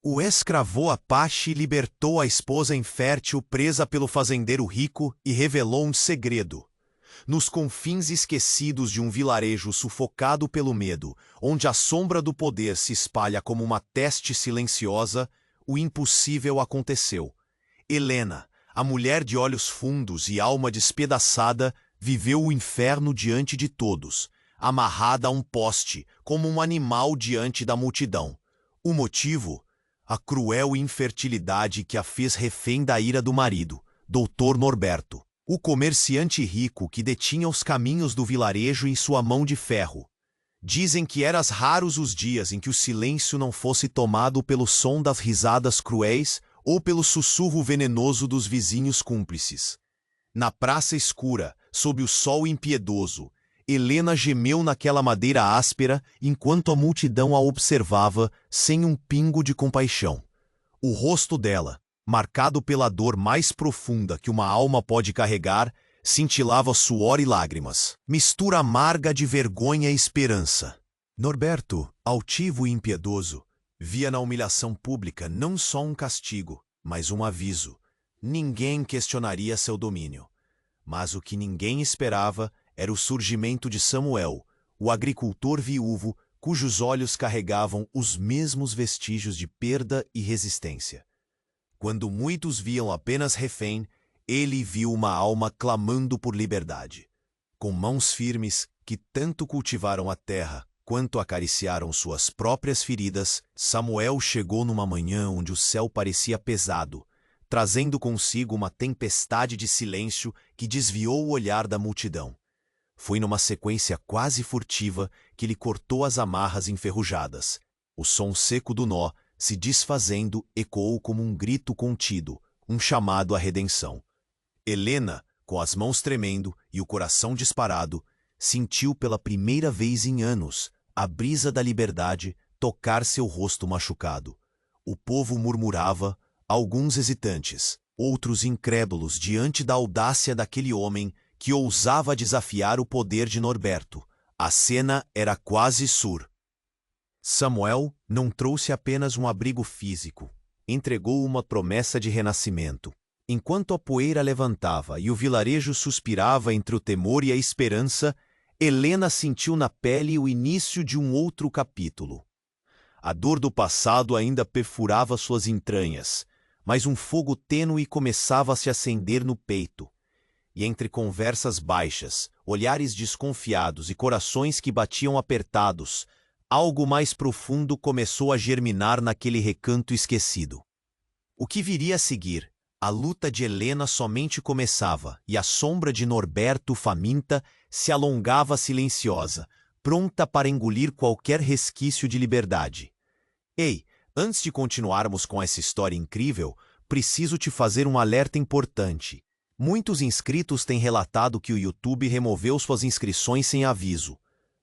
O escravô Apache libertou a esposa infértil presa pelo fazendeiro rico e revelou um segredo. Nos confins esquecidos de um vilarejo sufocado pelo medo, onde a sombra do poder se espalha como uma teste silenciosa, o impossível aconteceu. Helena, a mulher de olhos fundos e alma despedaçada, viveu o inferno diante de todos, amarrada a um poste, como um animal diante da multidão. O motivo? A cruel infertilidade que a fez refém da ira do marido, Dr. Norberto, o comerciante rico que detinha os caminhos do vilarejo em sua mão de ferro. Dizem que eram raros os dias em que o silêncio não fosse tomado pelo som das risadas cruéis ou pelo sussurro venenoso dos vizinhos cúmplices. Na praça escura, sob o sol impiedoso, Helena gemeu naquela madeira áspera enquanto a multidão a observava sem um pingo de compaixão. O rosto dela, marcado pela dor mais profunda que uma alma pode carregar, cintilava suor e lágrimas, mistura amarga de vergonha e esperança. Norberto, altivo e impiedoso, via na humilhação pública não só um castigo, mas um aviso. Ninguém questionaria seu domínio. Mas o que ninguém esperava era o surgimento de Samuel, o agricultor viúvo cujos olhos carregavam os mesmos vestígios de perda e resistência. Quando muitos viam apenas refém, ele viu uma alma clamando por liberdade. Com mãos firmes que tanto cultivaram a terra quanto acariciaram suas próprias feridas, Samuel chegou numa manhã onde o céu parecia pesado, trazendo consigo uma tempestade de silêncio que desviou o olhar da multidão. Foi numa sequência quase furtiva que ele cortou as amarras enferrujadas. O som seco do nó, se desfazendo, ecoou como um grito contido, um chamado à redenção. Helena, com as mãos tremendo e o coração disparado, sentiu pela primeira vez em anos a brisa da liberdade tocar seu rosto machucado. O povo murmurava, alguns hesitantes, outros incrédulos diante da audácia daquele homem que ousava desafiar o poder de Norberto. A cena era quase surreal. Samuel não trouxe apenas um abrigo físico, entregou uma promessa de renascimento. Enquanto a poeira levantava e o vilarejo suspirava entre o temor e a esperança, Helena sentiu na pele o início de um outro capítulo. A dor do passado ainda perfurava suas entranhas, mas um fogo tênue começava a se acender no peito. E entre conversas baixas, olhares desconfiados e corações que batiam apertados, algo mais profundo começou a germinar naquele recanto esquecido. O que viria a seguir? A luta de Helena somente começava, e a sombra de Norberto faminta se alongava silenciosa, pronta para engolir qualquer resquício de liberdade. Ei, antes de continuarmos com essa história incrível, preciso te fazer um alerta importante. Muitos inscritos têm relatado que o YouTube removeu suas inscrições sem aviso.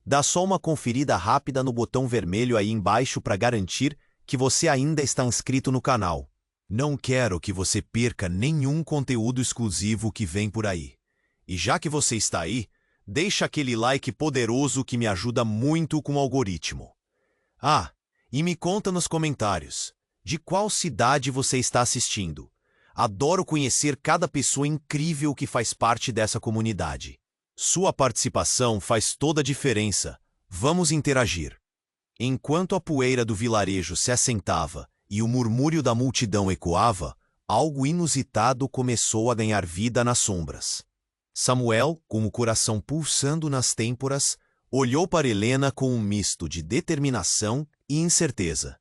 Dá só uma conferida rápida no botão vermelho aí embaixo para garantir que você ainda está inscrito no canal. Não quero que você perca nenhum conteúdo exclusivo que vem por aí. E já que você está aí, deixa aquele like poderoso que me ajuda muito com o algoritmo. Ah, e me conta nos comentários, de qual cidade você está assistindo? Adoro conhecer cada pessoa incrível que faz parte dessa comunidade. Sua participação faz toda a diferença. Vamos interagir. Enquanto a poeira do vilarejo se assentava e o murmúrio da multidão ecoava, algo inusitado começou a ganhar vida nas sombras. Samuel, com o coração pulsando nas têmporas, olhou para Helena com um misto de determinação e incerteza.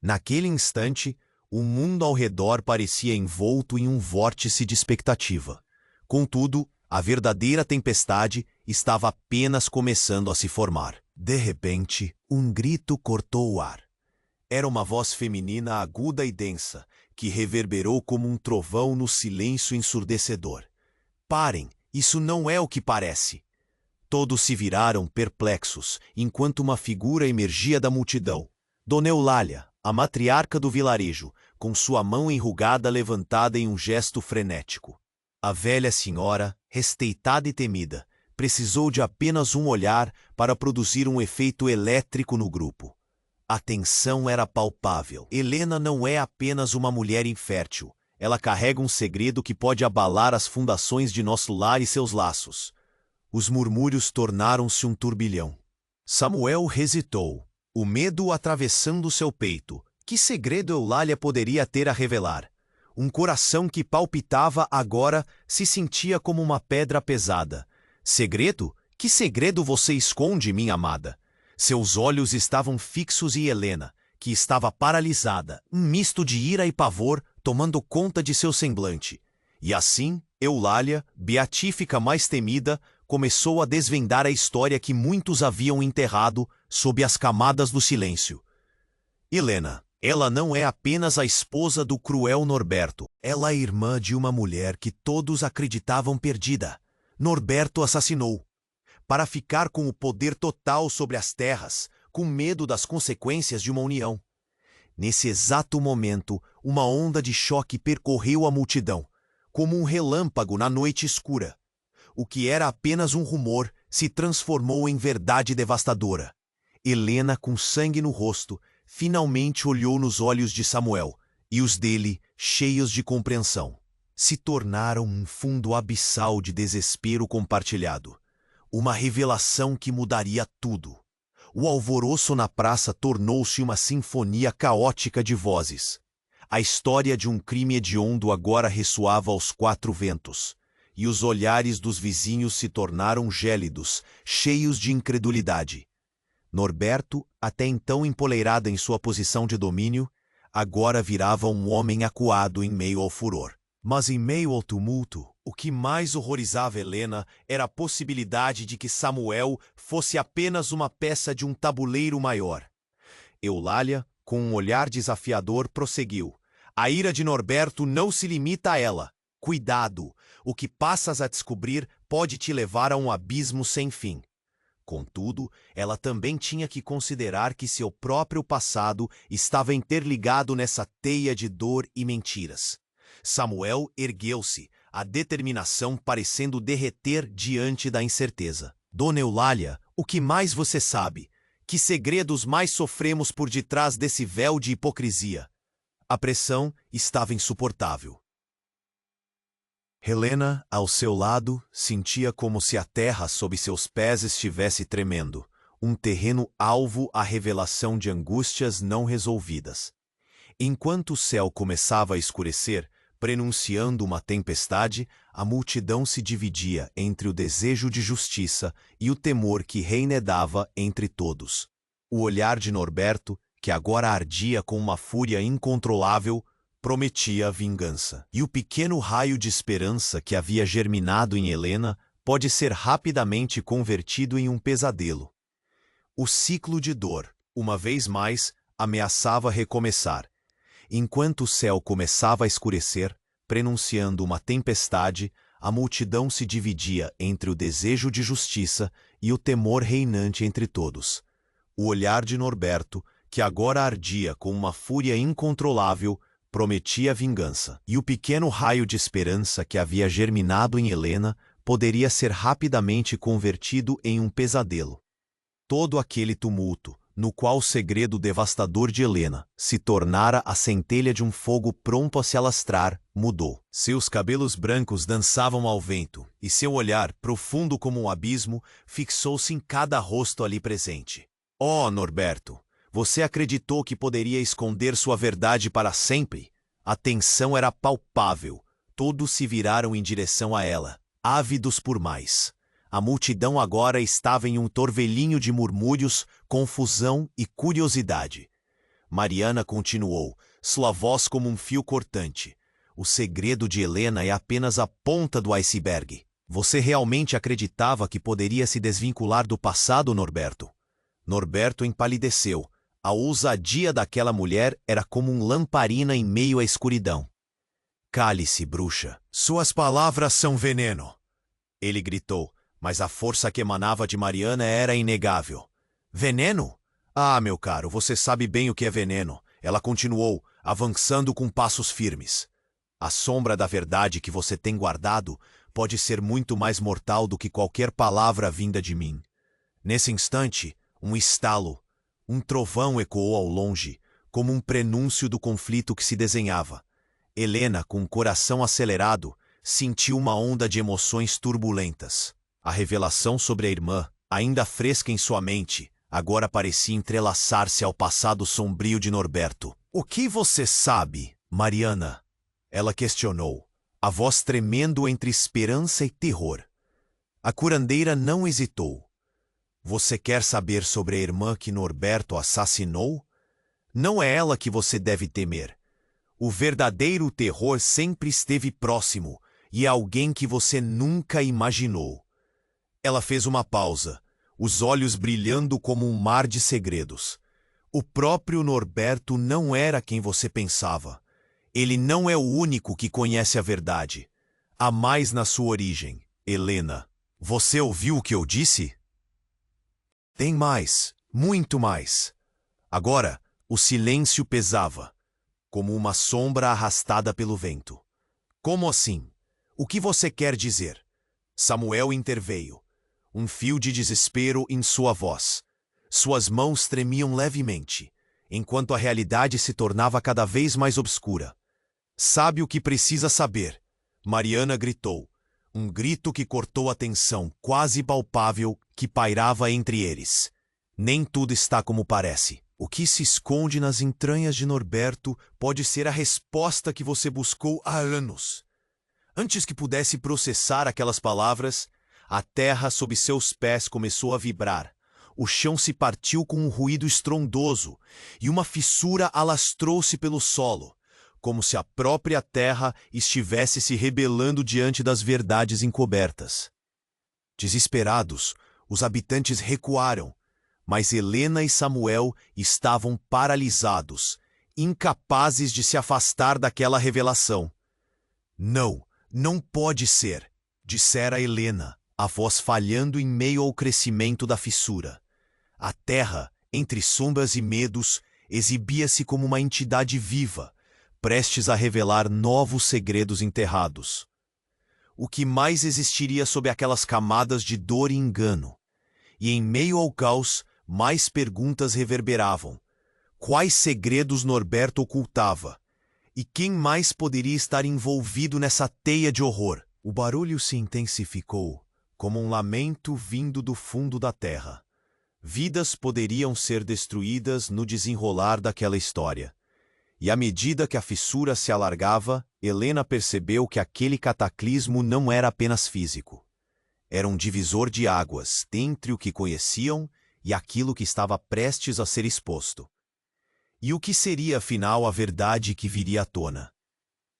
Naquele instante, o mundo ao redor parecia envolto em um vórtice de expectativa. Contudo, a verdadeira tempestade estava apenas começando a se formar. De repente, um grito cortou o ar. Era uma voz feminina aguda e densa, que reverberou como um trovão no silêncio ensurdecedor. Parem, isso não é o que parece. Todos se viraram perplexos, enquanto uma figura emergia da multidão. Dona Eulália, a matriarca do vilarejo, com sua mão enrugada levantada em um gesto frenético. A velha senhora, resteitada e temida, precisou de apenas um olhar para produzir um efeito elétrico no grupo. A tensão era palpável. Helena não é apenas uma mulher infértil. Ela carrega um segredo que pode abalar as fundações de nosso lar e seus laços. Os murmúrios tornaram-se um turbilhão. Samuel hesitou, o medo atravessando seu peito. Que segredo Eulália poderia ter a revelar? Um coração que palpitava agora se sentia como uma pedra pesada. Segredo? Que segredo você esconde, minha amada? Seus olhos estavam fixos em Helena, que estava paralisada, um misto de ira e pavor tomando conta de seu semblante. E assim, Eulália, beatífica mais temida, começou a desvendar a história que muitos haviam enterrado sob as camadas do silêncio. Helena, ela não é apenas a esposa do cruel Norberto. Ela é irmã de uma mulher que todos acreditavam perdida. Norberto assassinou. Para ficar com o poder total sobre as terras, com medo das consequências de uma união. Nesse exato momento, uma onda de choque percorreu a multidão, como um relâmpago na noite escura. O que era apenas um rumor se transformou em verdade devastadora. Helena, com sangue no rosto, finalmente olhou nos olhos de Samuel, e os dele, cheios de compreensão, se tornaram um fundo abissal de desespero compartilhado. Uma revelação que mudaria tudo. O alvoroço na praça tornou-se uma sinfonia caótica de vozes. A história de um crime hediondo agora ressoava aos quatro ventos, e os olhares dos vizinhos se tornaram gélidos, cheios de incredulidade. Norberto, até então empoleirado em sua posição de domínio, agora virava um homem acuado em meio ao furor. Mas em meio ao tumulto, o que mais horrorizava Helena era a possibilidade de que Samuel fosse apenas uma peça de um tabuleiro maior. Eulália, com um olhar desafiador, prosseguiu. A ira de Norberto não se limita a ela. Cuidado, o que passas a descobrir pode te levar a um abismo sem fim. Contudo, ela também tinha que considerar que seu próprio passado estava interligado nessa teia de dor e mentiras. Samuel ergueu-se, a determinação parecendo derreter diante da incerteza. Dona Eulália, o que mais você sabe? Que segredos mais sofremos por detrás desse véu de hipocrisia? A pressão estava insuportável. Helena, ao seu lado, sentia como se a terra sob seus pés estivesse tremendo, um terreno alvo à revelação de angústias não resolvidas. Enquanto o céu começava a escurecer, prenunciando uma tempestade, a multidão se dividia entre o desejo de justiça e o temor que reinedava entre todos. O olhar de Norberto, que agora ardia com uma fúria incontrolável, prometia a vingança. E o pequeno raio de esperança que havia germinado em Helena pode ser rapidamente convertido em um pesadelo. O ciclo de dor, uma vez mais, ameaçava recomeçar. Enquanto o céu começava a escurecer, prenunciando uma tempestade, a multidão se dividia entre o desejo de justiça e o temor reinante entre todos. O olhar de Norberto, que agora ardia com uma fúria incontrolável, prometia vingança. E o pequeno raio de esperança que havia germinado em Helena poderia ser rapidamente convertido em um pesadelo. Todo aquele tumulto, no qual o segredo devastador de Helena se tornara a centelha de um fogo pronto a se alastrar, mudou. Seus cabelos brancos dançavam ao vento, e seu olhar, profundo como um abismo, fixou-se em cada rosto ali presente. Oh, Norberto, você acreditou que poderia esconder sua verdade para sempre? A tensão era palpável. Todos se viraram em direção a ela, ávidos por mais. A multidão agora estava em um torvelinho de murmúrios, confusão e curiosidade. Mariana continuou, sua voz como um fio cortante. O segredo de Helena é apenas a ponta do iceberg. Você realmente acreditava que poderia se desvincular do passado, Norberto? Norberto empalideceu. A ousadia daquela mulher era como um lamparina em meio à escuridão. Cale-se, bruxa. Suas palavras são veneno. Ele gritou. Mas a força que emanava de Mariana era inegável. Veneno? Ah, meu caro, você sabe bem o que é veneno. Ela continuou, avançando com passos firmes. A sombra da verdade que você tem guardado pode ser muito mais mortal do que qualquer palavra vinda de mim. Nesse instante, um estalo, Um trovão ecoou ao longe, como um prenúncio do conflito que se desenhava. Helena, com o coração acelerado, sentiu uma onda de emoções turbulentas. A revelação sobre a irmã, ainda fresca em sua mente, agora parecia entrelaçar-se ao passado sombrio de Norberto. "O que você sabe, Mariana?" ela questionou, a voz tremendo entre esperança e terror. A curandeira não hesitou. "Você quer saber sobre a irmã que Norberto assassinou? Não é ela que você deve temer. O verdadeiro terror sempre esteve próximo, e é alguém que você nunca imaginou." Ela fez uma pausa, os olhos brilhando como um mar de segredos. "O próprio Norberto não era quem você pensava. Ele não é o único que conhece a verdade. Há mais na sua origem, Helena. Você ouviu o que eu disse? Tem mais, muito mais." Agora, o silêncio pesava, como uma sombra arrastada pelo vento. "Como assim? O que você quer dizer?" Samuel interveio, um fio de desespero em sua voz. Suas mãos tremiam levemente, enquanto a realidade se tornava cada vez mais obscura. "Sabe o que precisa saber?" Mariana gritou, um grito que cortou a tensão quase palpável que pairava entre eles. "Nem tudo está como parece. O que se esconde nas entranhas de Norberto pode ser a resposta que você buscou há anos." Antes que pudesse processar aquelas palavras, a terra sob seus pés começou a vibrar. O chão se partiu com um ruído estrondoso, e uma fissura alastrou-se pelo solo, como se a própria terra estivesse se rebelando diante das verdades encobertas. Desesperados, os habitantes recuaram, mas Helena e Samuel estavam paralisados, incapazes de se afastar daquela revelação. "Não, não pode ser", dissera Helena, a voz falhando em meio ao crescimento da fissura. A terra, entre sombras e medos, exibia-se como uma entidade viva, prestes a revelar novos segredos enterrados. O que mais existiria sob aquelas camadas de dor e engano? E em meio ao caos, mais perguntas reverberavam. Quais segredos Norberto ocultava? E quem mais poderia estar envolvido nessa teia de horror? O barulho se intensificou, como um lamento vindo do fundo da terra. Vidas poderiam ser destruídas no desenrolar daquela história. E à medida que a fissura se alargava, Helena percebeu que aquele cataclismo não era apenas físico. Era um divisor de águas entre o que conheciam e aquilo que estava prestes a ser exposto. E o que seria, afinal, a verdade que viria à tona?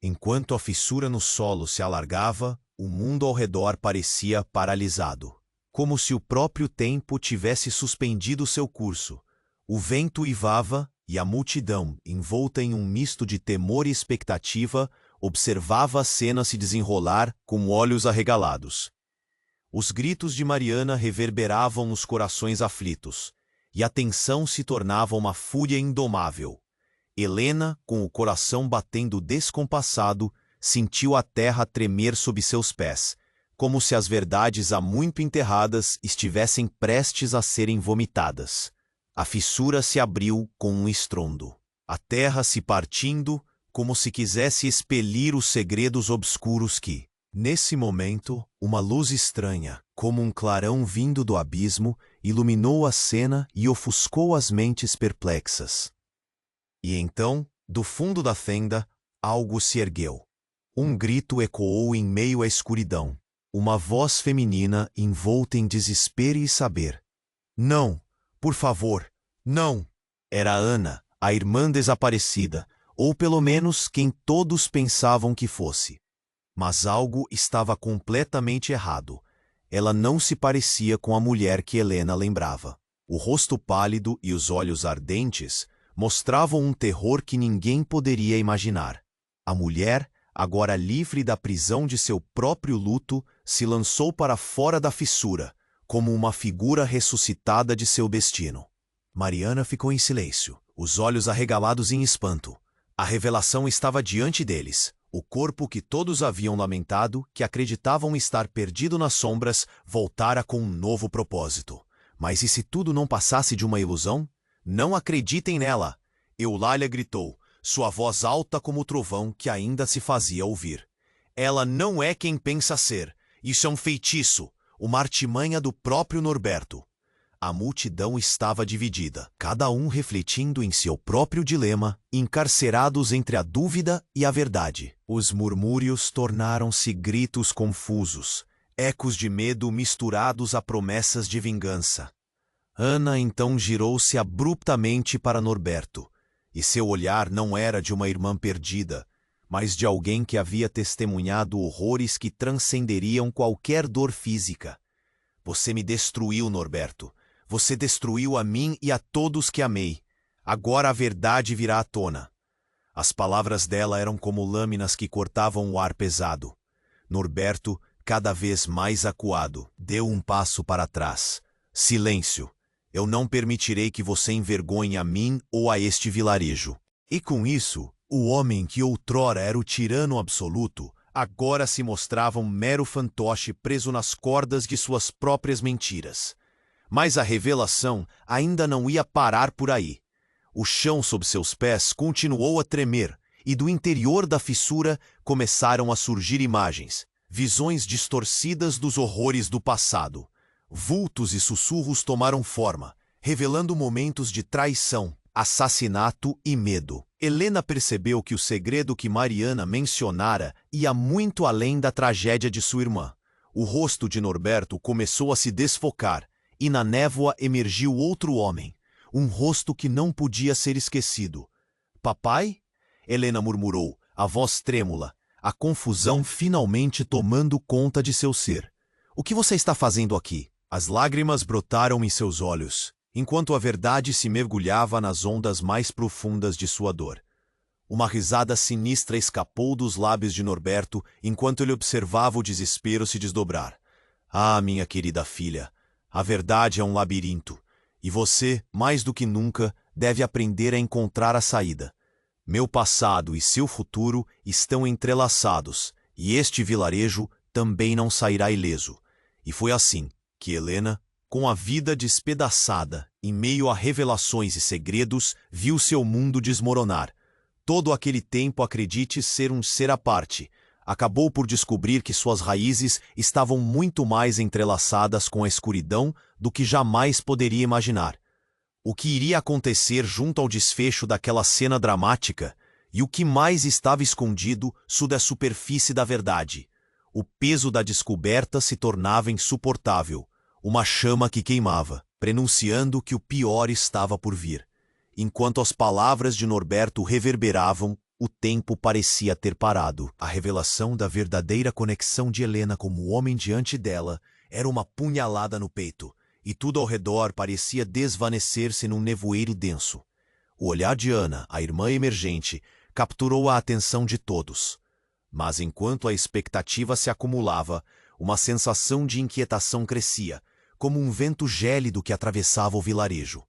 Enquanto a fissura no solo se alargava, o mundo ao redor parecia paralisado, como se o próprio tempo tivesse suspendido seu curso. O vento uivava e a multidão, envolta em um misto de temor e expectativa, observava a cena se desenrolar com olhos arregalados. Os gritos de Mariana reverberavam nos corações aflitos, e a tensão se tornava uma fúria indomável. Helena, com o coração batendo descompassado, sentiu a terra tremer sob seus pés, como se as verdades há muito enterradas estivessem prestes a serem vomitadas. A fissura se abriu com um estrondo, a terra se partindo, como se quisesse expelir os segredos obscuros que, nesse momento, uma luz estranha, como um clarão vindo do abismo, iluminou a cena e ofuscou as mentes perplexas. E então, do fundo da fenda, algo se ergueu. Um grito ecoou em meio à escuridão. Uma voz feminina envolta em desespero e saber. "Não, por favor, não!" Era Ana, a irmã desaparecida, ou pelo menos quem todos pensavam que fosse. Mas algo estava completamente errado. Ela não se parecia com a mulher que Helena lembrava. O rosto pálido e os olhos ardentes mostravam um terror que ninguém poderia imaginar. A mulher, agora livre da prisão de seu próprio luto, se lançou para fora da fissura, como uma figura ressuscitada de seu destino. Mariana ficou em silêncio, os olhos arregalados em espanto. A revelação estava diante deles. O corpo que todos haviam lamentado, que acreditavam estar perdido nas sombras, voltara com um novo propósito. Mas e se tudo não passasse de uma ilusão? Não acreditem nela! Eulália gritou, sua voz alta como o trovão que ainda se fazia ouvir. Ela não é quem pensa ser. Isso é um feitiço, uma artimanha do próprio Norberto. A multidão estava dividida, cada um refletindo em seu próprio dilema, encarcerados entre a dúvida e a verdade. Os murmúrios tornaram-se gritos confusos, ecos de medo misturados a promessas de vingança. Ana então girou-se abruptamente para Norberto, e seu olhar não era de uma irmã perdida, mas de alguém que havia testemunhado horrores que transcenderiam qualquer dor física. Você me destruiu, Norberto. Você destruiu a mim e a todos que amei. Agora a verdade virá à tona. As palavras dela eram como lâminas que cortavam o ar pesado. Norberto, cada vez mais acuado, deu um passo para trás. Silêncio. Eu não permitirei que você envergonhe a mim ou a este vilarejo. E com isso, o homem que outrora era o tirano absoluto, agora se mostrava um mero fantoche preso nas cordas de suas próprias mentiras. Mas a revelação ainda não ia parar por aí. O chão sob seus pés continuou a tremer, e do interior da fissura começaram a surgir imagens, visões distorcidas dos horrores do passado. Vultos e sussurros tomaram forma, revelando momentos de traição, assassinato e medo. Helena percebeu que o segredo que Mariana mencionara ia muito além da tragédia de sua irmã. O rosto de Norberto começou a se desfocar, e na névoa emergiu outro homem, um rosto que não podia ser esquecido. Papai? Helena murmurou, a voz trêmula, a confusão finalmente tomando conta de seu ser. O que você está fazendo aqui? As lágrimas brotaram em seus olhos, enquanto a verdade se mergulhava nas ondas mais profundas de sua dor. Uma risada sinistra escapou dos lábios de Norberto enquanto ele observava o desespero se desdobrar. Ah, minha querida filha, a verdade é um labirinto, e você, mais do que nunca, deve aprender a encontrar a saída. Meu passado e seu futuro estão entrelaçados, e este vilarejo também não sairá ileso. E foi assim que Helena, com a vida despedaçada, em meio a revelações e segredos, viu seu mundo desmoronar. Todo aquele tempo acredite ser um ser à parte. Acabou por descobrir que suas raízes estavam muito mais entrelaçadas com a escuridão do que jamais poderia imaginar. O que iria acontecer junto ao desfecho daquela cena dramática e o que mais estava escondido sob a superfície da verdade. O peso da descoberta se tornava insuportável, uma chama que queimava, prenunciando que o pior estava por vir. Enquanto as palavras de Norberto reverberavam, o tempo parecia ter parado. A revelação da verdadeira conexão de Helena como homem diante dela era uma punhalada no peito, e tudo ao redor parecia desvanecer-se num nevoeiro denso. O olhar de Ana, a irmã emergente, capturou a atenção de todos. Mas enquanto a expectativa se acumulava, uma sensação de inquietação crescia, como um vento gélido que atravessava o vilarejo.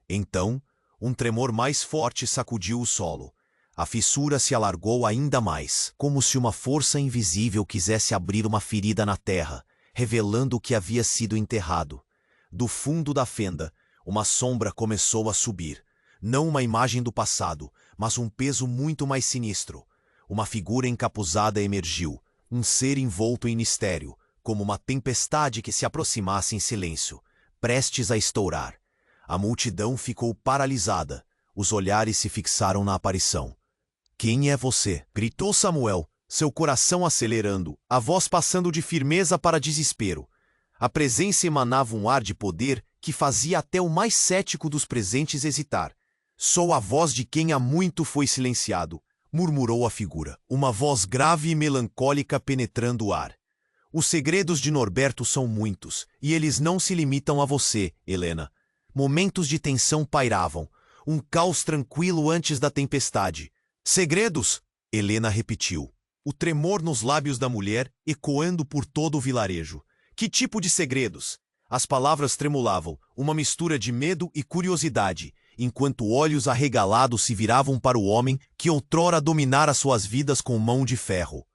Então, um tremor mais forte sacudiu o solo. A fissura se alargou ainda mais, como se uma força invisível quisesse abrir uma ferida na terra, revelando o que havia sido enterrado. Do fundo da fenda, uma sombra começou a subir. Não uma imagem do passado, mas um peso muito mais sinistro. Uma figura encapuzada emergiu, um ser envolto em mistério, como uma tempestade que se aproximasse em silêncio, prestes a estourar. A multidão ficou paralisada, os olhares se fixaram na aparição. "Quem é você?" gritou Samuel, seu coração acelerando, a voz passando de firmeza para desespero. A presença emanava um ar de poder que fazia até o mais cético dos presentes hesitar. "Sou a voz de quem há muito foi silenciado", murmurou a figura, uma voz grave e melancólica penetrando o ar. "Os segredos de Norberto são muitos, e eles não se limitam a você, Helena." Momentos de tensão pairavam, um caos tranquilo antes da tempestade. "Segredos?" Helena repetiu, o tremor nos lábios da mulher ecoando por todo o vilarejo. "Que tipo de segredos?" As palavras tremulavam, uma mistura de medo e curiosidade, enquanto olhos arregalados se viravam para o homem que outrora dominara suas vidas com mão de ferro.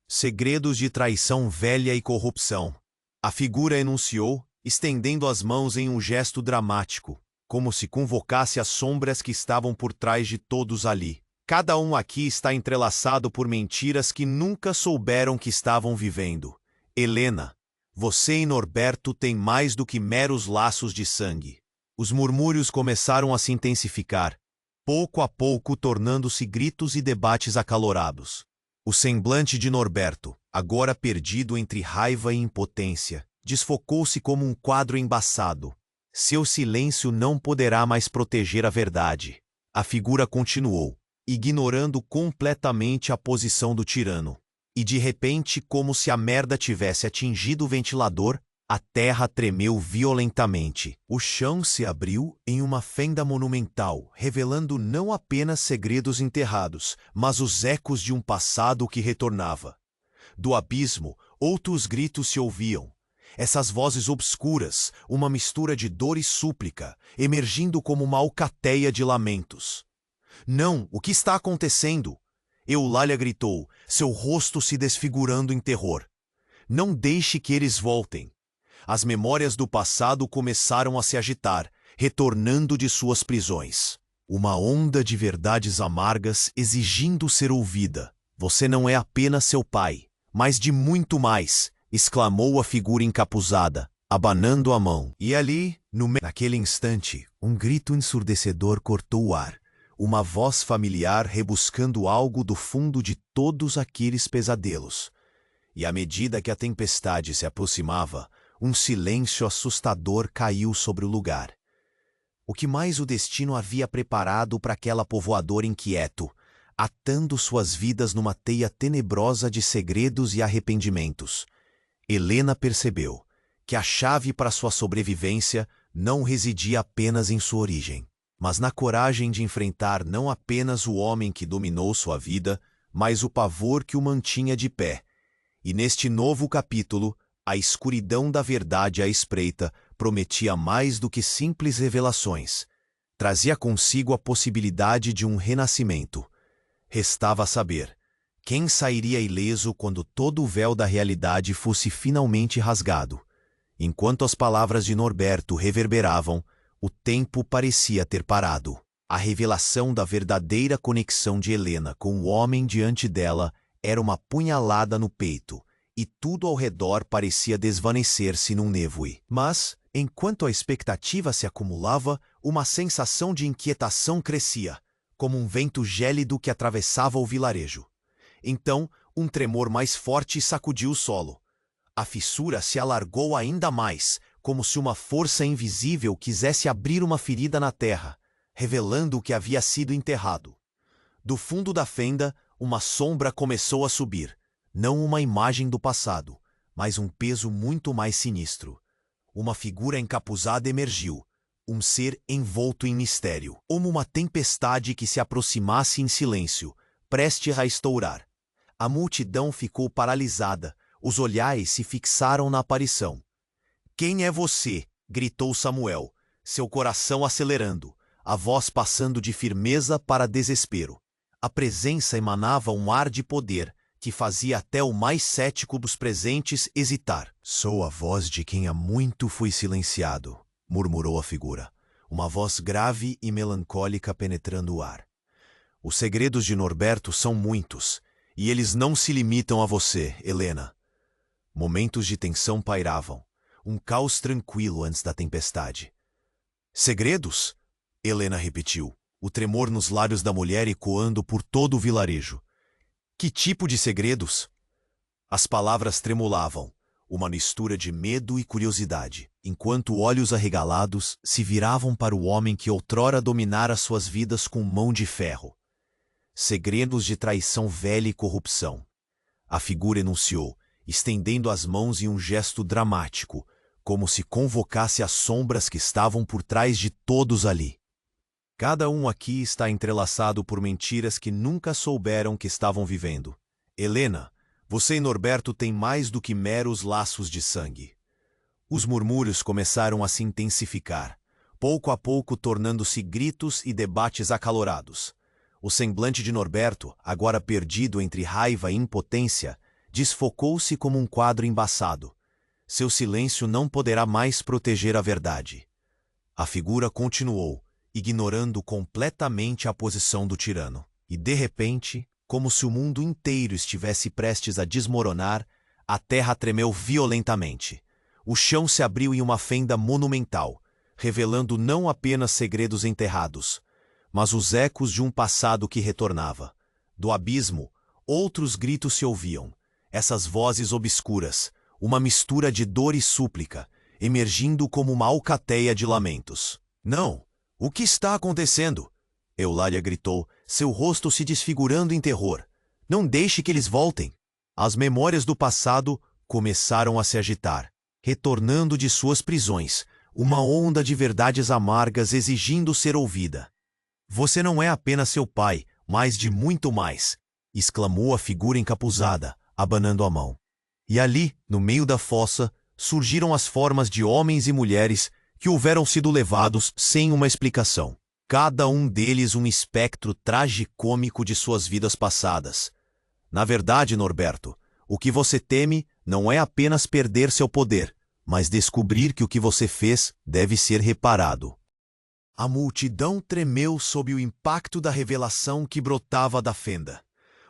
"Segredos de traição velha e corrupção." A figura enunciou, estendendo as mãos em um gesto dramático. como se convocasse as sombras que estavam por trás de todos ali. Cada um aqui está entrelaçado por mentiras que nunca souberam que estavam vivendo. Helena, você e Norberto têm mais do que meros laços de sangue. Os murmúrios começaram a se intensificar, pouco a pouco tornando-se gritos e debates acalorados. O semblante de Norberto, agora perdido entre raiva e impotência, desfocou-se como um quadro embaçado. Seu silêncio não poderá mais proteger a verdade. A figura continuou, ignorando completamente a posição do tirano. E de repente, como se a merda tivesse atingido o ventilador, a terra tremeu violentamente. O chão se abriu em uma fenda monumental, revelando não apenas segredos enterrados, mas os ecos de um passado que retornava. Do abismo, outros gritos se ouviam. Essas vozes obscuras, uma mistura de dor e súplica, emergindo como uma alcateia de lamentos. Não, o que está acontecendo? Eulália gritou, seu rosto se desfigurando em terror. Não deixe que eles voltem. As memórias do passado começaram a se agitar, retornando de suas prisões. Uma onda de verdades amargas exigindo ser ouvida. Você não é apenas seu pai, mas de muito mais, exclamou a figura encapuzada, abanando a mão. E ali, naquele instante, um grito ensurdecedor cortou o ar. Uma voz familiar rebuscando algo do fundo de todos aqueles pesadelos. E à medida que a tempestade se aproximava, um silêncio assustador caiu sobre o lugar. O que mais o destino havia preparado para aquela povoador inquieto, atando suas vidas numa teia tenebrosa de segredos e arrependimentos? Helena percebeu que a chave para sua sobrevivência não residia apenas em sua origem, mas na coragem de enfrentar não apenas o homem que dominou sua vida, mas o pavor que o mantinha de pé. E neste novo capítulo, a escuridão da verdade à espreita prometia mais do que simples revelações. Trazia consigo a possibilidade de um renascimento. Restava saber quem sairia ileso quando todo o véu da realidade fosse finalmente rasgado. Enquanto as palavras de Norberto reverberavam, o tempo parecia ter parado. A revelação da verdadeira conexão de Helena com o homem diante dela era uma punhalada no peito, e tudo ao redor parecia desvanecer-se num névoe. Mas, enquanto a expectativa se acumulava, uma sensação de inquietação crescia, como um vento gélido que atravessava o vilarejo. Então, um tremor mais forte sacudiu o solo. A fissura se alargou ainda mais, como se uma força invisível quisesse abrir uma ferida na terra, revelando o que havia sido enterrado. Do fundo da fenda, uma sombra começou a subir. Não uma imagem do passado, mas um peso muito mais sinistro. Uma figura encapuzada emergiu, um ser envolto em mistério, como uma tempestade que se aproximasse em silêncio, prestes a estourar. A multidão ficou paralisada, os olhares se fixaram na aparição. "Quem é você?" gritou Samuel, seu coração acelerando, a voz passando de firmeza para desespero. A presença emanava um ar de poder, que fazia até o mais cético dos presentes hesitar. "Sou a voz de quem há muito foi silenciado", murmurou a figura, uma voz grave e melancólica penetrando o ar. "Os segredos de Norberto são muitos, e eles não se limitam a você, Helena." Momentos de tensão pairavam, um caos tranquilo antes da tempestade. "Segredos?" Helena repetiu, o tremor nos lábios da mulher ecoando por todo o vilarejo. "Que tipo de segredos?" As palavras tremulavam, uma mistura de medo e curiosidade, enquanto olhos arregalados se viravam para o homem que outrora dominara suas vidas com mão de ferro. Segredos de traição velha e corrupção. A figura enunciou, estendendo as mãos em um gesto dramático, como se convocasse as sombras que estavam por trás de todos ali. "Cada um aqui está entrelaçado por mentiras que nunca souberam que estavam vivendo. Helena, você e Norberto têm mais do que meros laços de sangue." Os murmúrios começaram a se intensificar, pouco a pouco tornando-se gritos e debates acalorados. O semblante de Norberto, agora perdido entre raiva e impotência, desfocou-se como um quadro embaçado. Seu silêncio não poderá mais proteger a verdade. A figura continuou, ignorando completamente a posição do tirano. E de repente, como se o mundo inteiro estivesse prestes a desmoronar, a terra tremeu violentamente. O chão se abriu em uma fenda monumental, revelando não apenas segredos enterrados, mas os ecos de um passado que retornava. Do abismo, outros gritos se ouviam, essas vozes obscuras, uma mistura de dor e súplica, emergindo como uma alcateia de lamentos. Não! O que está acontecendo? Eulália gritou, seu rosto se desfigurando em terror. Não deixe que eles voltem. As memórias do passado começaram a se agitar, retornando de suas prisões, uma onda de verdades amargas exigindo ser ouvida. Você não é apenas seu pai, mas de muito mais, exclamou a figura encapuzada, abanando a mão. E ali, no meio da fossa, surgiram as formas de homens e mulheres que houveram sido levados sem uma explicação. Cada um deles um espectro tragicômico de suas vidas passadas. Na verdade, Norberto, o que você teme não é apenas perder seu poder, mas descobrir que o que você fez deve ser reparado. A multidão tremeu sob o impacto da revelação que brotava da fenda.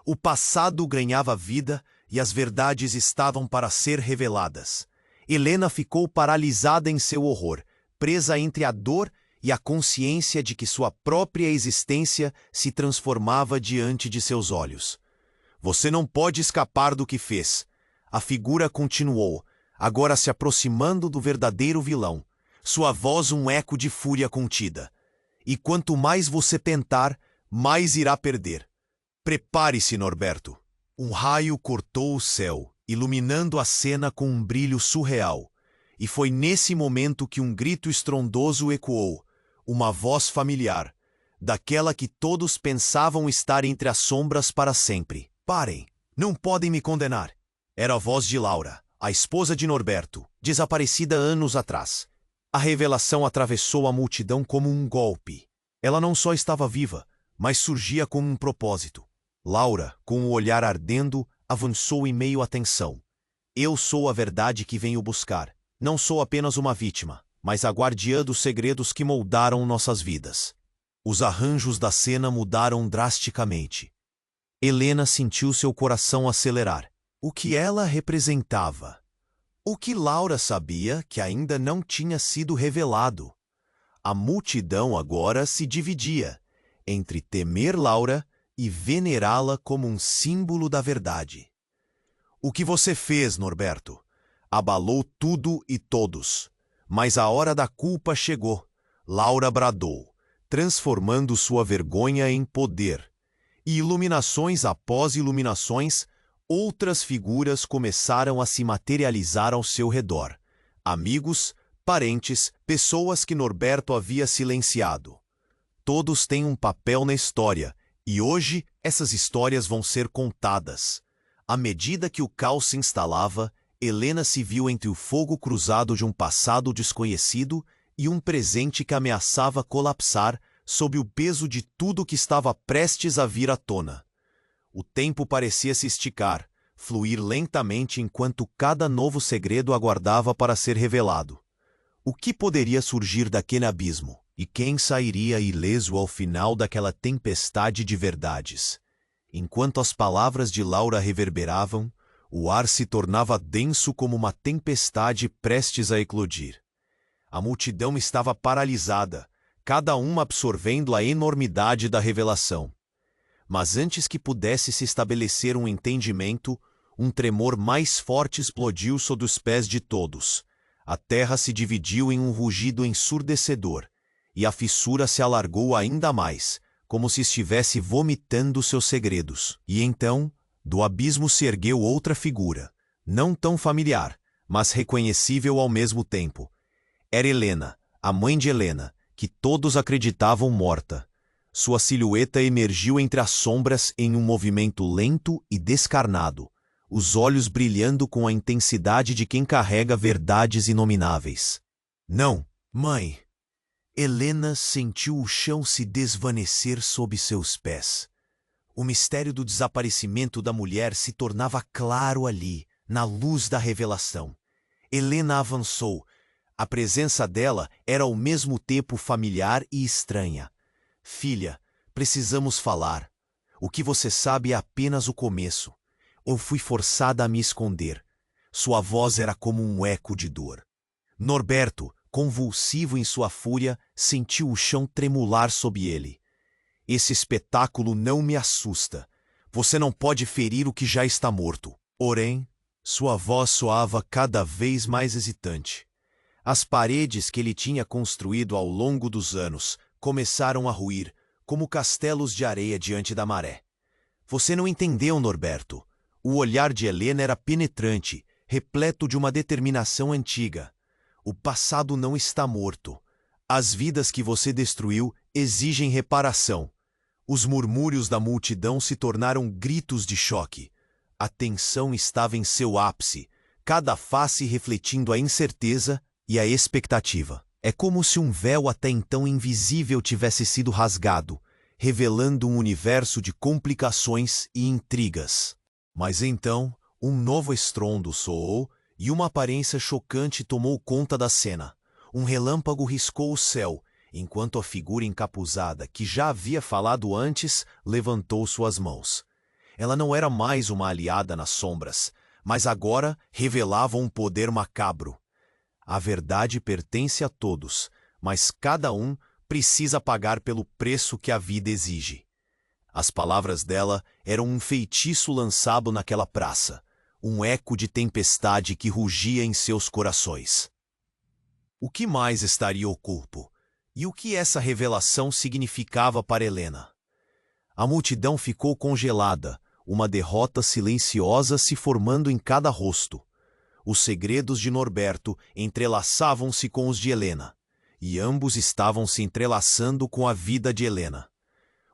O passado ganhava vida e as verdades estavam para ser reveladas. Helena ficou paralisada em seu horror, presa entre a dor e a consciência de que sua própria existência se transformava diante de seus olhos. Você não pode escapar do que fez. A figura continuou, agora se aproximando do verdadeiro vilão, sua voz um eco de fúria contida. E quanto mais você tentar, mais irá perder. Prepare-se, Norberto. Um raio cortou o céu, iluminando a cena com um brilho surreal. E foi nesse momento que um grito estrondoso ecoou, uma voz familiar, daquela que todos pensavam estar entre as sombras para sempre. Parem! Não podem me condenar. Era a voz de Laura, a esposa de Norberto, desaparecida anos atrás. A revelação atravessou a multidão como um golpe. Ela não só estava viva, mas surgia com um propósito. Laura, com o olhar ardendo, avançou em meio à tensão. Eu sou a verdade que venho buscar. Não sou apenas uma vítima, mas a guardiã dos segredos que moldaram nossas vidas. Os arranjos da cena mudaram drasticamente. Helena sentiu seu coração acelerar. O que ela representava? O que Laura sabia que ainda não tinha sido revelado? A multidão agora se dividia entre temer Laura e venerá-la como um símbolo da verdade. O que você fez, Norberto? Abalou tudo e todos. Mas a hora da culpa chegou. Laura bradou, transformando sua vergonha em poder. E iluminações após iluminações, outras figuras começaram a se materializar ao seu redor. Amigos, parentes, pessoas que Norberto havia silenciado. Todos têm um papel na história, e hoje essas histórias vão ser contadas. À medida que o caos se instalava, Helena se viu entre o fogo cruzado de um passado desconhecido e um presente que ameaçava colapsar sob o peso de tudo que estava prestes a vir à tona. O tempo parecia se esticar, fluir lentamente enquanto cada novo segredo aguardava para ser revelado. O que poderia surgir daquele abismo? E quem sairia ileso ao final daquela tempestade de verdades? Enquanto as palavras de Laura reverberavam, o ar se tornava denso como uma tempestade prestes a eclodir. A multidão estava paralisada, cada uma absorvendo a enormidade da revelação. Mas antes que pudesse se estabelecer um entendimento, um tremor mais forte explodiu sob os pés de todos. A terra se dividiu em um rugido ensurdecedor, e a fissura se alargou ainda mais, como se estivesse vomitando seus segredos. E então, do abismo se ergueu outra figura, não tão familiar, mas reconhecível ao mesmo tempo. Era Helena, a mãe de Helena, que todos acreditavam morta. Sua silhueta emergiu entre as sombras em um movimento lento e descarnado, os olhos brilhando com a intensidade de quem carrega verdades inomináveis. Não, mãe! Helena sentiu o chão se desvanecer sob seus pés. O mistério do desaparecimento da mulher se tornava claro ali, na luz da revelação. Helena avançou, A presença dela era ao mesmo tempo familiar e estranha. Filha, precisamos falar. O que você sabe é apenas o começo. Eu fui forçada a me esconder. Sua voz era como um eco de dor. Norberto, convulsivo em sua fúria, sentiu o chão tremular sob ele. Esse espetáculo não me assusta. Você não pode ferir o que já está morto. Porém, sua voz soava cada vez mais hesitante. As paredes que ele tinha construído ao longo dos anos começaram a ruir, como castelos de areia diante da maré. Você não entendeu, Norberto. O olhar de Helena era penetrante, repleto de uma determinação antiga. O passado não está morto. As vidas que você destruiu exigem reparação. Os murmúrios da multidão se tornaram gritos de choque. A tensão estava em seu ápice, cada face refletindo a incerteza e a expectativa. É como se um véu até então invisível tivesse sido rasgado, revelando um universo de complicações e intrigas. Mas então, um novo estrondo soou e uma aparência chocante tomou conta da cena. Um relâmpago riscou o céu, enquanto a figura encapuzada, que já havia falado antes, levantou suas mãos. Ela não era mais uma aliada nas sombras, mas agora revelava um poder macabro. A verdade pertence a todos, mas cada um precisa pagar pelo preço que a vida exige. As palavras dela eram um feitiço lançado naquela praça, um eco de tempestade que rugia em seus corações. O que mais estaria oculto? E o que essa revelação significava para Helena? A multidão ficou congelada, uma derrota silenciosa se formando em cada rosto. Os segredos de Norberto entrelaçavam-se com os de Helena, e ambos estavam se entrelaçando com a vida de Helena.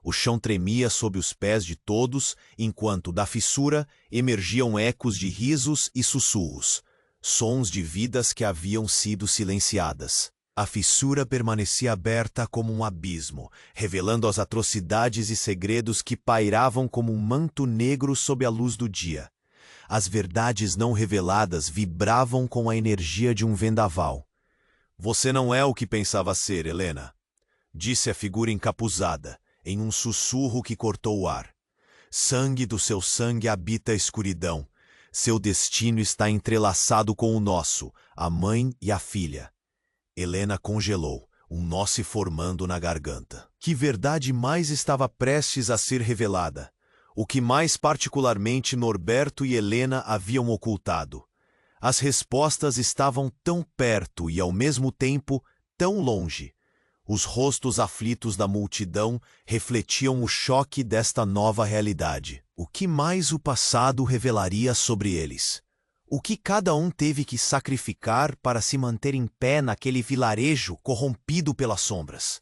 O chão tremia sob os pés de todos, enquanto da fissura emergiam ecos de risos e sussurros, sons de vidas que haviam sido silenciadas. A fissura permanecia aberta como um abismo, revelando as atrocidades e segredos que pairavam como um manto negro sob a luz do dia. As verdades não reveladas vibravam com a energia de um vendaval. Você não é o que pensava ser, Helena, disse a figura encapuzada, em um sussurro que cortou o ar. Sangue do seu sangue habita a escuridão. Seu destino está entrelaçado com o nosso, a mãe e a filha. Helena congelou, um nó se formando na garganta. Que verdade mais estava prestes a ser revelada? O que mais particularmente Norberto e Helena haviam ocultado? As respostas estavam tão perto e, ao mesmo tempo, tão longe. Os rostos aflitos da multidão refletiam o choque desta nova realidade. O que mais o passado revelaria sobre eles? O que cada um teve que sacrificar para se manter em pé naquele vilarejo corrompido pelas sombras?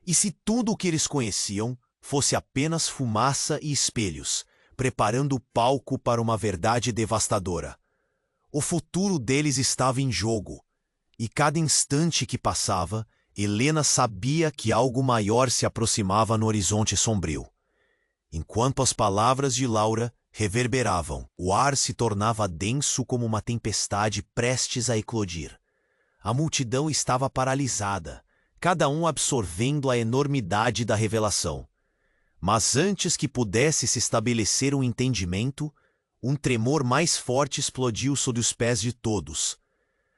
E se tudo o que eles conheciam fosse apenas fumaça e espelhos, preparando o palco para uma verdade devastadora? O futuro deles estava em jogo, e cada instante que passava, Helena sabia que algo maior se aproximava no horizonte sombrio. Enquanto as palavras de Laura reverberavam, o ar se tornava denso como uma tempestade prestes a eclodir. A multidão estava paralisada, cada um absorvendo a enormidade da revelação. Mas antes que pudesse se estabelecer um entendimento, um tremor mais forte explodiu sob os pés de todos.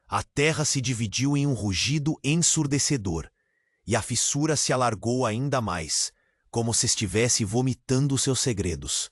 A terra se dividiu em um rugido ensurdecedor, e a fissura se alargou ainda mais, como se estivesse vomitando seus segredos.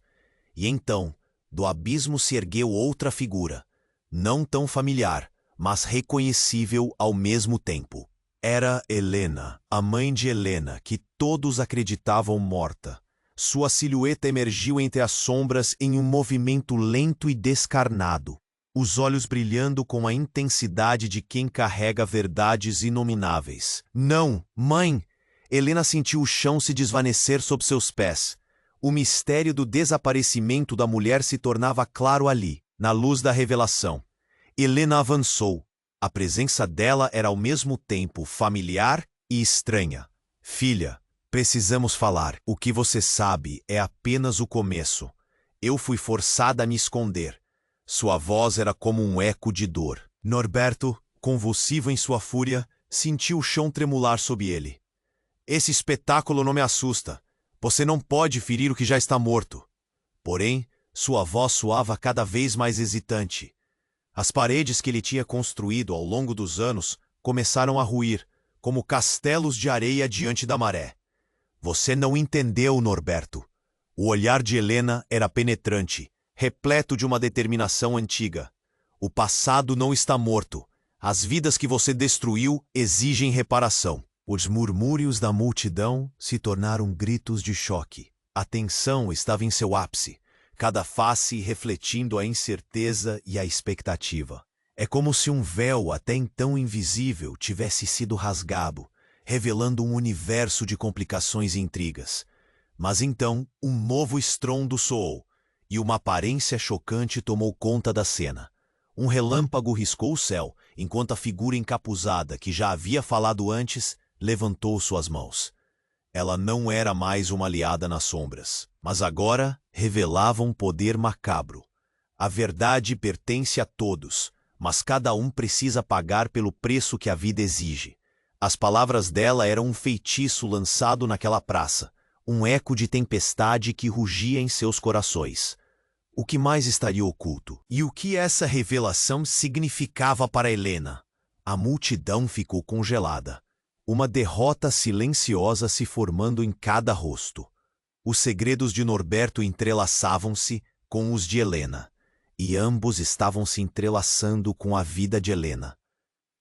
E então, do abismo se ergueu outra figura, não tão familiar, mas reconhecível ao mesmo tempo. Era Helena, a mãe de Helena, que todos acreditavam morta. Sua silhueta emergiu entre as sombras em um movimento lento e descarnado, os olhos brilhando com a intensidade de quem carrega verdades inomináveis. Não, mãe! Helena sentiu o chão se desvanecer sob seus pés. O mistério do desaparecimento da mulher se tornava claro ali, na luz da revelação. Helena avançou. A presença dela era ao mesmo tempo familiar e estranha. Filha, precisamos falar. O que você sabe é apenas o começo. Eu fui forçada a me esconder. Sua voz era como um eco de dor. Norberto, Convulsivo em sua fúria, sentiu o chão tremular sob ele. Esse espetáculo não me assusta. Você não pode ferir o que já está morto. Porém, sua voz soava cada vez mais hesitante. As paredes que ele tinha construído ao longo dos anos começaram a ruir, como castelos de areia diante da maré. Você não entendeu, Norberto. O olhar de Helena era penetrante, repleto de uma determinação antiga. O passado não está morto. As vidas que você destruiu exigem reparação. Os murmúrios da multidão se tornaram gritos de choque. A tensão estava em seu ápice, cada face refletindo a incerteza e a expectativa. É como se um véu até então invisível tivesse sido rasgado, revelando um universo de complicações e intrigas. Mas então, um novo estrondo soou, e uma aparência chocante tomou conta da cena. Um relâmpago riscou o céu, enquanto a figura encapuzada, que já havia falado antes, levantou suas mãos. Ela não era mais uma aliada nas sombras, mas agora revelava um poder macabro. A verdade pertence a todos, mas cada um precisa pagar pelo preço que a vida exige. As palavras dela eram um feitiço lançado naquela praça, um eco de tempestade que rugia em seus corações. O que mais estaria oculto? E o que essa revelação significava para Helena? A multidão ficou congelada. Uma derrota silenciosa se formando em cada rosto. Os segredos de Norberto entrelaçavam-se com os de Helena, e ambos estavam se entrelaçando com a vida de Helena.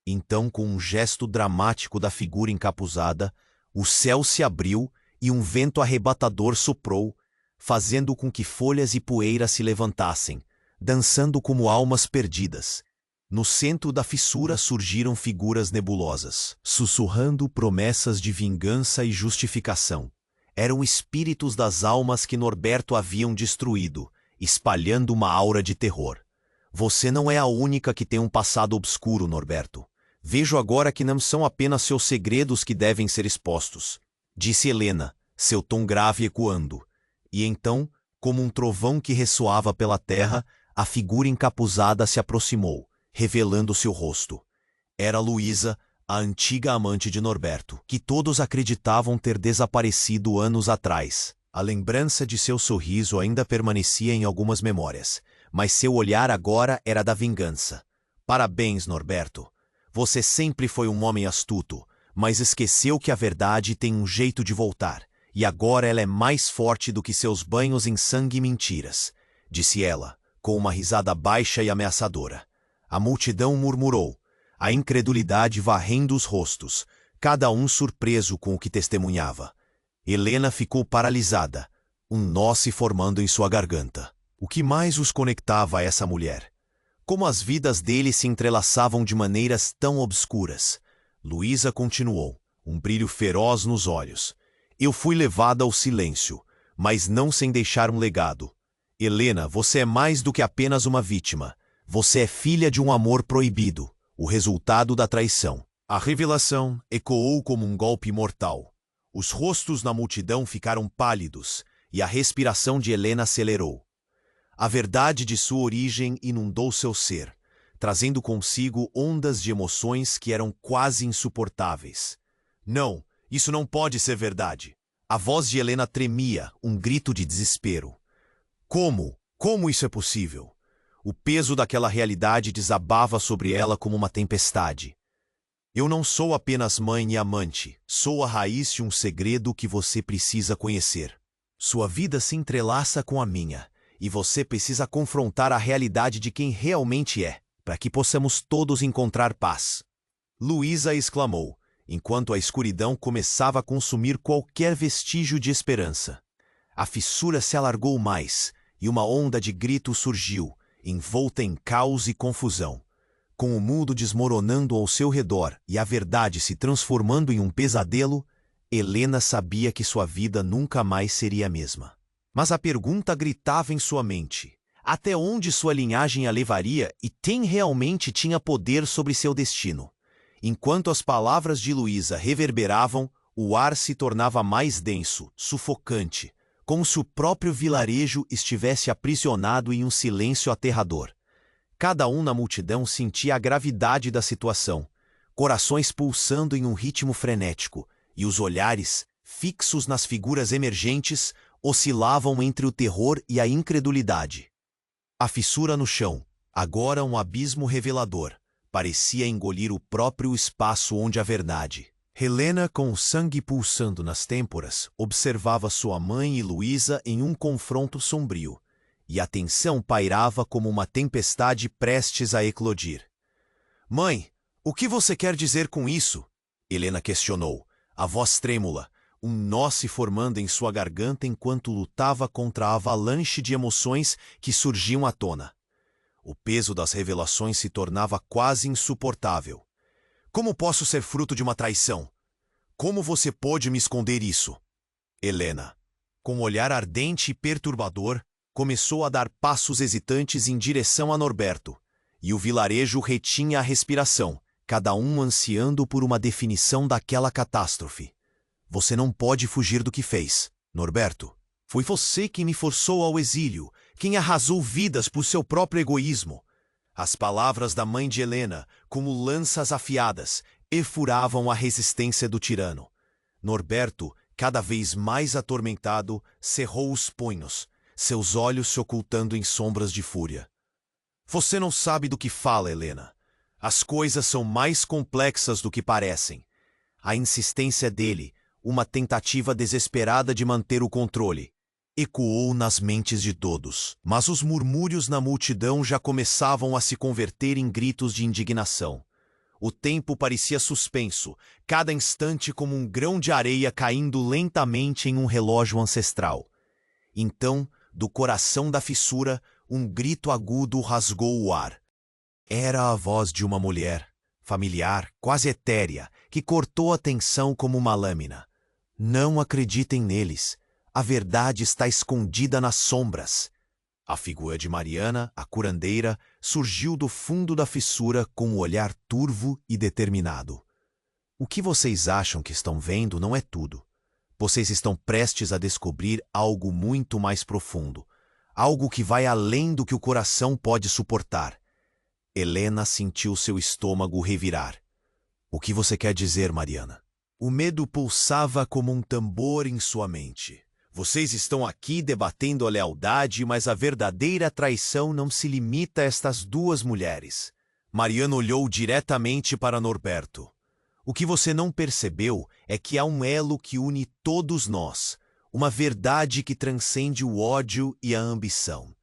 Então, com um gesto dramático da figura encapuzada, o céu se abriu e um vento arrebatador soprou, fazendo com que folhas e poeira se levantassem, dançando como almas perdidas. No centro da fissura surgiram figuras nebulosas, sussurrando promessas de vingança e justificação. Eram espíritos das almas que Norberto haviam destruído, espalhando uma aura de terror. Você não é a única que tem um passado obscuro, Norberto. Vejo agora que não são apenas seus segredos que devem ser expostos, disse Helena, seu tom grave ecoando. E então, como um trovão que ressoava pela terra, a figura encapuzada se aproximou, revelando seu rosto. Era Luísa, a antiga amante de Norberto, que todos acreditavam ter desaparecido anos atrás. A lembrança de seu sorriso ainda permanecia em algumas memórias, mas seu olhar agora era da vingança. Parabéns, Norberto. Você sempre foi um homem astuto, mas esqueceu que a verdade tem um jeito de voltar, e agora ela é mais forte do que seus banhos em sangue e mentiras, disse ela, com uma risada baixa e ameaçadora. A multidão murmurou, a incredulidade varrendo os rostos, cada um surpreso com o que testemunhava. Helena ficou paralisada, um nó se formando em sua garganta. O que mais os conectava a essa mulher? Como as vidas deles se entrelaçavam de maneiras tão obscuras? Luísa continuou, um brilho feroz nos olhos. Eu fui levada ao silêncio, mas não sem deixar um legado. Helena, você é mais do que apenas uma vítima. Você é filha de um amor proibido, o resultado da traição. A revelação ecoou como um golpe mortal. Os rostos na multidão ficaram pálidos e a respiração de Helena acelerou. A verdade de sua origem inundou seu ser, trazendo consigo ondas de emoções que eram quase insuportáveis. Não, isso não pode ser verdade. A voz de Helena tremia, um grito de desespero. Como? Como isso é possível? O peso daquela realidade desabava sobre ela como uma tempestade. Eu não sou apenas mãe e amante, sou a raiz de um segredo que você precisa conhecer. Sua vida se entrelaça com a minha, e você precisa confrontar a realidade de quem realmente é, para que possamos todos encontrar paz. Luísa exclamou, enquanto a escuridão começava a consumir qualquer vestígio de esperança. A fissura se alargou mais, e uma onda de gritos surgiu, envolta em caos e confusão. Com o mundo desmoronando ao seu redor e a verdade se transformando em um pesadelo, Helena sabia que sua vida nunca mais seria a mesma. Mas a pergunta gritava em sua mente. Até onde sua linhagem a levaria e quem realmente tinha poder sobre seu destino? Enquanto as palavras de Luísa reverberavam, o ar se tornava mais denso, sufocante, como se o próprio vilarejo estivesse aprisionado em um silêncio aterrador. Cada um na multidão sentia a gravidade da situação, corações pulsando em um ritmo frenético, e os olhares, fixos nas figuras emergentes, oscilavam entre o terror e a incredulidade. A fissura no chão, agora um abismo revelador, parecia engolir o próprio espaço onde a verdade. Helena, com o sangue pulsando nas têmporas, observava sua mãe e Luísa em um confronto sombrio, e a tensão pairava como uma tempestade prestes a eclodir. "Mãe, o que você quer dizer com isso?" Helena questionou, a voz trêmula, um nó se formando em sua garganta enquanto lutava contra a avalanche de emoções que surgiam à tona. O peso das revelações se tornava quase insuportável. "Como posso ser fruto de uma traição? Como você pôde me esconder isso?" Helena, com um olhar ardente e perturbador, começou a dar passos hesitantes em direção a Norberto, e o vilarejo retinha a respiração, cada um ansiando por uma definição daquela catástrofe. "Você não pode fugir do que fez, Norberto. Foi você quem me forçou ao exílio, quem arrasou vidas por seu próprio egoísmo." As palavras da mãe de Helena, como lanças afiadas, perfuravam a resistência do tirano. Norberto, cada vez mais atormentado, cerrou os punhos, seus olhos se ocultando em sombras de fúria. "Você não sabe do que fala, Helena. As coisas são mais complexas do que parecem." A insistência dele, uma tentativa desesperada de manter o controle, ecoou nas mentes de todos, mas os murmúrios na multidão já começavam a se converter em gritos de indignação. O tempo parecia suspenso, cada instante como um grão de areia caindo lentamente em um relógio ancestral. Então, do coração da fissura, um grito agudo rasgou o ar. Era a voz de uma mulher, familiar, quase etérea, que cortou a tensão como uma lâmina. "Não acreditem neles. A verdade está escondida nas sombras." A figura de Mariana, a curandeira, surgiu do fundo da fissura com um olhar turvo e determinado. "O que vocês acham que estão vendo não é tudo. Vocês estão prestes a descobrir algo muito mais profundo, algo que vai além do que o coração pode suportar." Helena sentiu seu estômago revirar. "O que você quer dizer, Mariana?" O medo pulsava como um tambor em sua mente. "Vocês estão aqui debatendo a lealdade, mas a verdadeira traição não se limita a estas duas mulheres." Mariana olhou diretamente para Norberto. "O que você não percebeu é que há um elo que une todos nós, uma verdade que transcende o ódio e a ambição."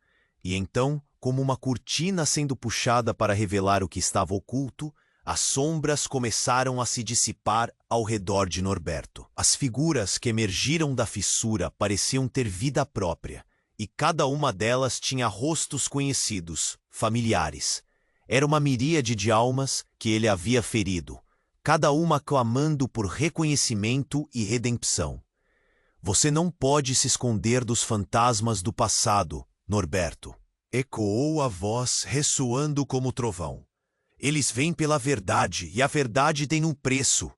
E então, como uma cortina sendo puxada para revelar o que estava oculto, as sombras começaram a se dissipar ao redor de Norberto. As figuras que emergiram da fissura pareciam ter vida própria, e cada uma delas tinha rostos conhecidos, familiares. Era uma miríade de almas que ele havia ferido, cada uma clamando por reconhecimento e redenção. "Você não pode se esconder dos fantasmas do passado, Norberto." Ecoou a voz ressoando como trovão. "Eles vêm pela verdade, e a verdade tem um preço."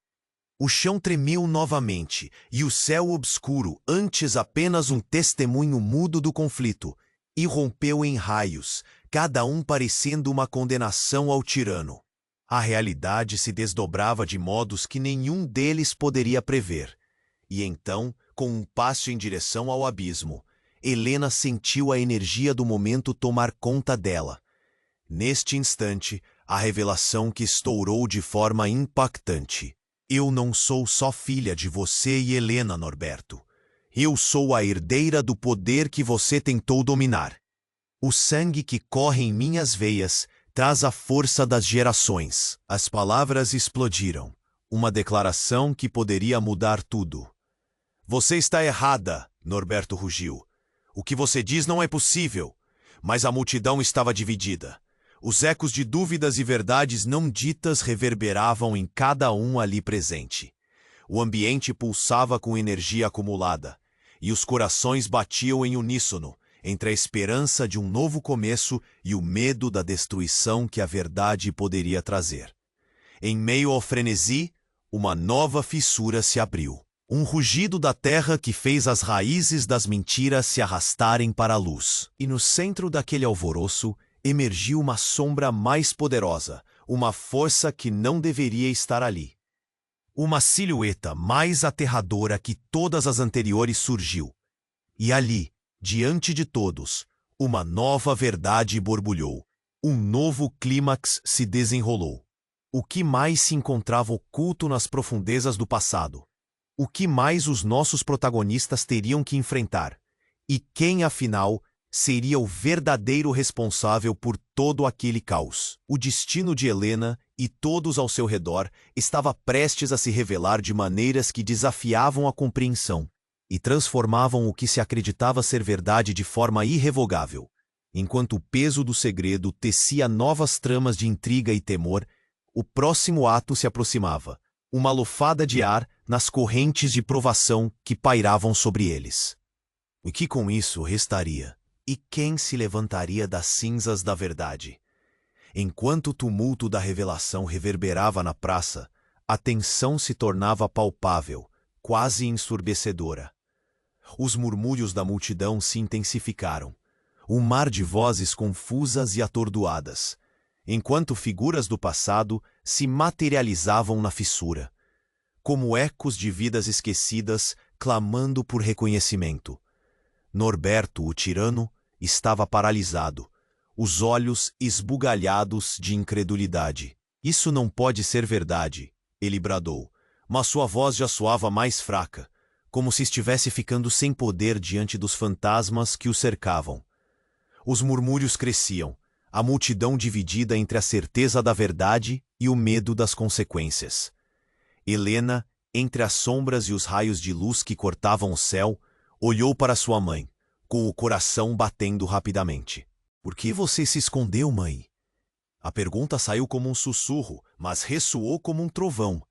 O chão tremeu novamente, e o céu obscuro, antes apenas um testemunho mudo do conflito, irrompeu em raios, cada um parecendo uma condenação ao tirano. A realidade se desdobrava de modos que nenhum deles poderia prever. E então, com um passo em direção ao abismo, Helena sentiu a energia do momento tomar conta dela. Neste instante, a revelação que estourou de forma impactante. "Eu não sou só filha de você e Helena, Norberto. Eu sou a herdeira do poder que você tentou dominar. O sangue que corre em minhas veias traz a força das gerações." As palavras explodiram. Uma declaração que poderia mudar tudo. "Você está errada", Norberto rugiu. "O que você diz não é possível." Mas a multidão estava dividida. Os ecos de dúvidas e verdades não ditas reverberavam em cada um ali presente. O ambiente pulsava com energia acumulada, e os corações batiam em uníssono, entre a esperança de um novo começo e o medo da destruição que a verdade poderia trazer. Em meio ao frenesi, uma nova fissura se abriu. Um rugido da terra que fez as raízes das mentiras se arrastarem para a luz. E no centro daquele alvoroço, emergiu uma sombra mais poderosa, uma força que não deveria estar ali. Uma silhueta mais aterradora que todas as anteriores surgiu. E ali, diante de todos, uma nova verdade borbulhou. Um novo clímax se desenrolou. O que mais se encontrava oculto nas profundezas do passado? O que mais os nossos protagonistas teriam que enfrentar? E quem, afinal, seria o verdadeiro responsável por todo aquele caos? O destino de Helena e todos ao seu redor estava prestes a se revelar de maneiras que desafiavam a compreensão e transformavam o que se acreditava ser verdade de forma irrevogável. Enquanto o peso do segredo tecia novas tramas de intriga e temor, o próximo ato se aproximava, uma lufada de ar nas correntes de provação que pairavam sobre eles. O que com isso restaria? E quem se levantaria das cinzas da verdade? Enquanto o tumulto da revelação reverberava na praça, a tensão se tornava palpável, quase ensurdecedora. Os murmúrios da multidão se intensificaram. Um mar de vozes confusas e atordoadas, enquanto figuras do passado se materializavam na fissura, como ecos de vidas esquecidas clamando por reconhecimento. Norberto, o tirano, estava paralisado, os olhos esbugalhados de incredulidade. Isso não pode ser verdade, ele bradou, mas sua voz já soava mais fraca, como se estivesse ficando sem poder diante dos fantasmas que o cercavam. Os murmúrios cresciam, a multidão dividida entre a certeza da verdade e o medo das consequências. Helena, entre as sombras e os raios de luz que cortavam o céu, olhou para sua mãe, com o coração batendo rapidamente. — Por que você se escondeu, mãe? A pergunta saiu como um sussurro, mas ressoou como um trovão.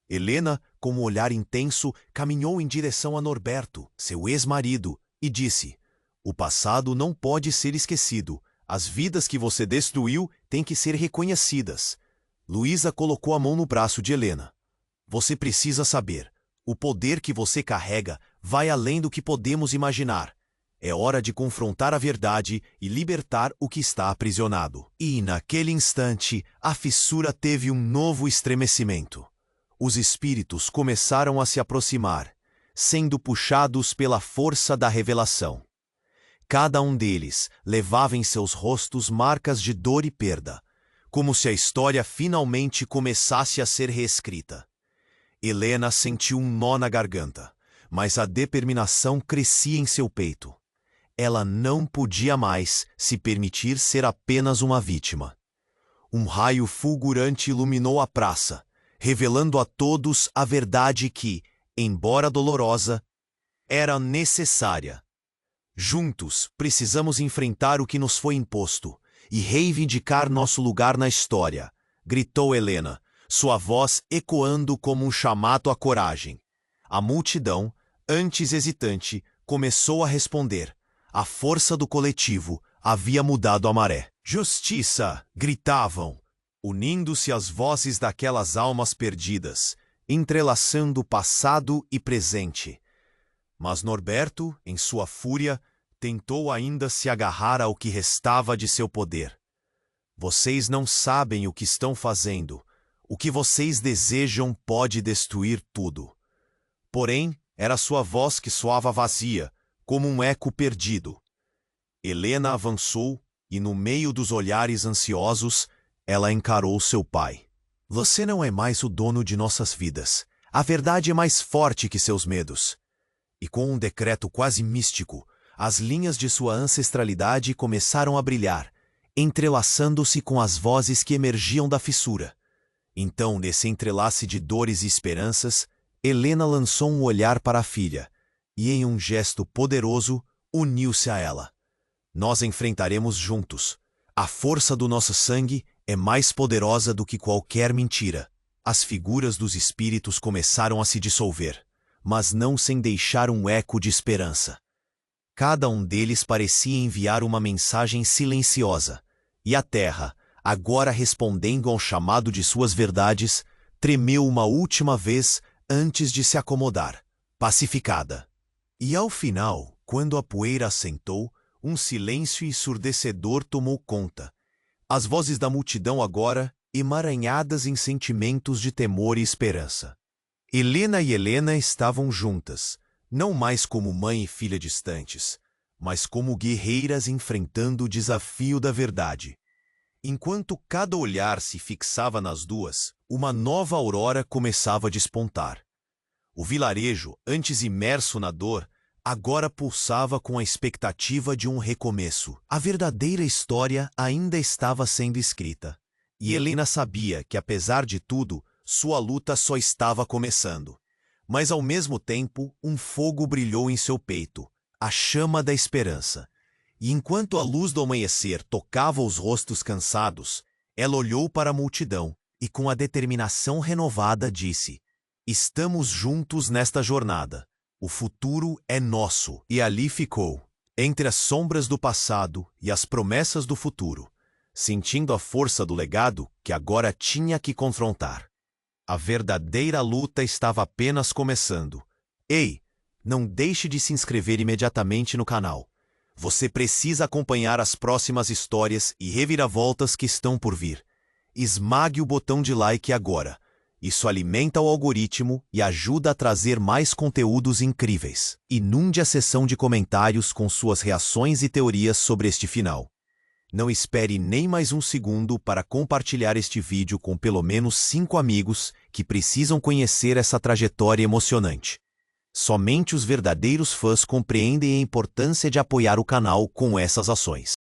Helena, com um olhar intenso, caminhou em direção a Norberto, seu ex-marido, e disse: o passado não pode ser esquecido. As vidas que você destruiu têm que ser reconhecidas. Luísa colocou a mão no braço de Helena. Você precisa saber. O poder que você carrega vai além do que podemos imaginar. É hora de confrontar a verdade e libertar o que está aprisionado. E, naquele instante, a fissura teve um novo estremecimento. Os espíritos começaram a se aproximar, sendo puxados pela força da revelação. Cada um deles levava em seus rostos marcas de dor e perda, como se a história finalmente começasse a ser reescrita. Helena sentiu um nó na garganta, mas a determinação crescia em seu peito. Ela não podia mais se permitir ser apenas uma vítima. Um raio fulgurante iluminou a praça, revelando a todos a verdade que, embora dolorosa, era necessária. Juntos, precisamos enfrentar o que nos foi imposto e reivindicar nosso lugar na história, gritou Helena, sua voz ecoando como um chamado à coragem. A multidão, antes hesitante, começou a responder. A força do coletivo havia mudado a maré. Justiça! Gritavam, unindo-se às vozes daquelas almas perdidas, entrelaçando passado e presente. Mas Norberto, em sua fúria, tentou ainda se agarrar ao que restava de seu poder. Vocês não sabem o que estão fazendo. O que vocês desejam pode destruir tudo. Porém, era sua voz que soava vazia, como um eco perdido. Helena avançou e, no meio dos olhares ansiosos, ela encarou seu pai. Você não é mais o dono de nossas vidas. A verdade é mais forte que seus medos. E com um decreto quase místico, as linhas de sua ancestralidade começaram a brilhar, entrelaçando-se com as vozes que emergiam da fissura. Então, nesse entrelace de dores e esperanças, Helena lançou um olhar para a filha, e em um gesto poderoso, uniu-se a ela. Nós enfrentaremos juntos. A força do nosso sangue é mais poderosa do que qualquer mentira. As figuras dos espíritos começaram a se dissolver, mas não sem deixar um eco de esperança. Cada um deles parecia enviar uma mensagem silenciosa, e a terra, agora respondendo ao chamado de suas verdades, tremeu uma última vez antes de se acomodar, pacificada. E ao final, quando a poeira assentou, um silêncio ensurdecedor tomou conta, As vozes da multidão agora emaranhadas em sentimentos de temor e esperança. Helena e Helena estavam juntas, não mais como mãe e filha distantes, mas como guerreiras enfrentando o desafio da verdade. Enquanto cada olhar se fixava nas duas, uma nova aurora começava a despontar. O vilarejo, antes imerso na dor, agora pulsava com a expectativa de um recomeço. A verdadeira história ainda estava sendo escrita. E Helena sabia que, apesar de tudo, sua luta só estava começando. Mas, ao mesmo tempo, um fogo brilhou em seu peito, a chama da esperança. E enquanto a luz do amanhecer tocava os rostos cansados, ela olhou para a multidão e, com a determinação renovada, disse: "Estamos juntos nesta jornada. O futuro é nosso." E ali ficou, entre as sombras do passado e as promessas do futuro, sentindo a força do legado que agora tinha que confrontar. A verdadeira luta estava apenas começando. Ei, não deixe de se inscrever imediatamente no canal. Você precisa acompanhar as próximas histórias e reviravoltas que estão por vir. Esmague o botão de like agora. Isso alimenta o algoritmo e ajuda a trazer mais conteúdos incríveis. Inunde a seção de comentários com suas reações e teorias sobre este final. Não espere nem mais um segundo para compartilhar este vídeo com pelo menos 5 amigos que precisam conhecer essa trajetória emocionante. Somente os verdadeiros fãs compreendem a importância de apoiar o canal com essas ações.